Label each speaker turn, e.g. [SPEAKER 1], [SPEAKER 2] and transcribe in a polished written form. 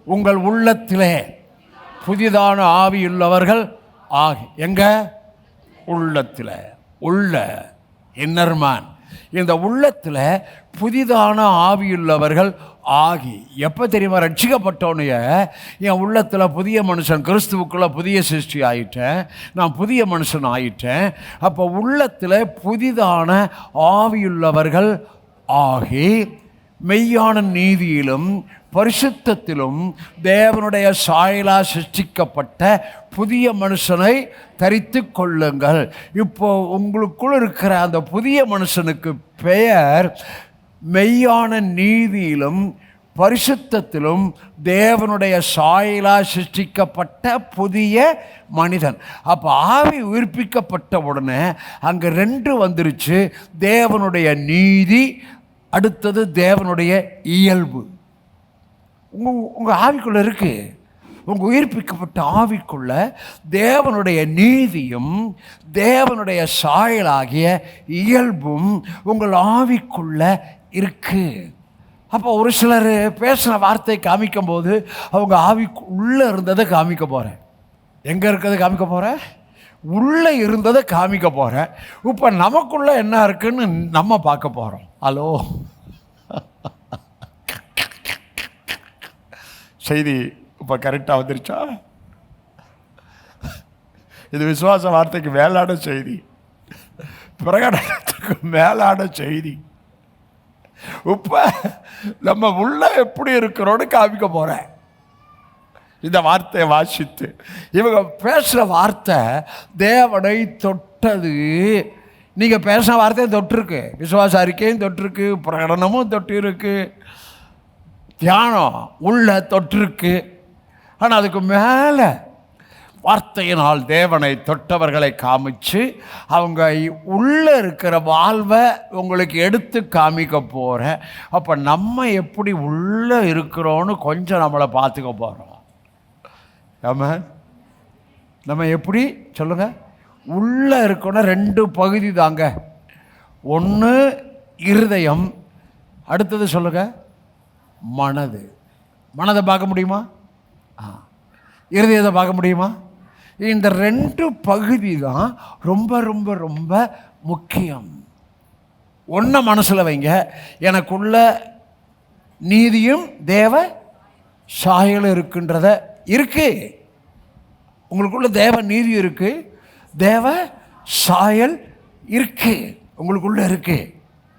[SPEAKER 1] உங்கள் உள்ளத்திலே புதிதான ஆவியுள்ளவர்கள் ஆகி. எங்க? உள்ளத்தில். உள்ள இன்னர்மேன். இந்த உள்ளத்தில் புதிதான ஆவியுள்ளவர்கள் ஆகி. எப்போ தெரியுமா? ரட்சிக்கப்பட்டோன்னைய என் உள்ளத்தில் புதிய மனுஷன், கிறிஸ்துவுக்குள்ளே புதிய சிருஷ்டி ஆகிட்டேன், நான் புதிய மனுஷன் ஆகிட்டேன். அப்போ உள்ளத்தில் புதிதான ஆவியுள்ளவர்கள் ஆகி மெய்யான நீதியிலும் பரிசுத்தத்திலும் தேவனுடைய சாயலா சிருஷ்டிக்கப்பட்ட புதிய மனுஷனை தரித்து கொள்ளுங்கள். இப்போ உங்களுக்குள் இருக்கிற அந்த புதிய மனுஷனுக்கு பெயர் மெய்யான நீதியிலும் பரிசுத்தத்திலும் தேவனுடைய சாயலா சிருஷ்டிக்கப்பட்ட புதிய மனிதன். அப்போ ஆவி உயிர்ப்பிக்கப்பட்ட உடனே அங்கே 2 வந்துருச்சு. தேவனுடைய நீதி, அடுத்தது தேவனுடைய இயல்பு. உங்கள் ஆவிக்குள்ளே இருக்குது. உங்கள் உயிர்ப்பிக்கப்பட்ட ஆவிக்குள்ள தேவனுடைய நீதியும் தேவனுடைய சாயலாகிய இயல்பும் உங்கள் ஆவிக்குள்ள இருக்கு. அப்போ ஒரு சிலர் பேசின வார்த்தை காமிக்கும் போது அவங்க ஆவிக்கு உள்ளே இருந்ததை காமிக்க போகிறேன். எங்கே இருக்கிறத காமிக்க போகிறேன்? உள்ளே இருந்ததை காமிக்க போகிறேன். இப்போ நமக்குள்ளே என்ன இருக்குன்னு நம்ம பார்க்க போகிறோம். ஹலோ, செய்தி இப்போ கரெக்டாக வந்துருச்சா? இது விசுவாச வார்த்தைக்கு மேலான செய்தி, பிரகடனத்துக்கு மேலான செய்தி. இப்போ நம்ம உள்ள எப்படி இருக்கிறோன்னு காமிக்க போகிறேன். இந்த வார்த்தையை வாசித்து இவங்க பேசுகிற வார்த்தை தேவனை தொட்டது. நீங்கள் பேசுகிற வார்த்தையும் தொட்டிருக்கு, விசுவாச அறிக்கையும் தொட்டிருக்கு, பிரகடனமும் தொட்டிருக்கு, தியானம் உள்ள தொட்டிருக்கு. ஆனால் அதுக்கு மேலே வார்த்தையினால் தேவனை தொட்டவர்களை காமிச்சு அவங்க உள்ளே இருக்கிற வாழ்வை உங்களுக்கு எடுத்து காமிக்க போகிறேன். அப்போ நம்ம எப்படி உள்ளே இருக்கிறோன்னு கொஞ்சம் நம்மளை பார்த்துக்க போகிறோம். ஆமாம், நம்ம எப்படி சொல்லுங்கள்? உள்ளே இருக்கணும். 2 பகுதி தாங்க. ஒன்று இருதயம், அடுத்தது சொல்லுங்கள் மனது. மனதை பார்க்க முடியுமா? இருதயத்தை பார்க்க முடியுமா? இந்த 2 பகுதி தான் ரொம்ப ரொம்ப ரொம்ப முக்கியம். ஒன்றை மனசில் வைங்க. எனக்குள்ள நீதியும் தேவ சாயல் இருக்கின்றத இருக்கு. உங்களுக்குள்ள தேவ நீதி இருக்கு, தேவ சாயல் இருக்கு, உங்களுக்குள்ள இருக்கு.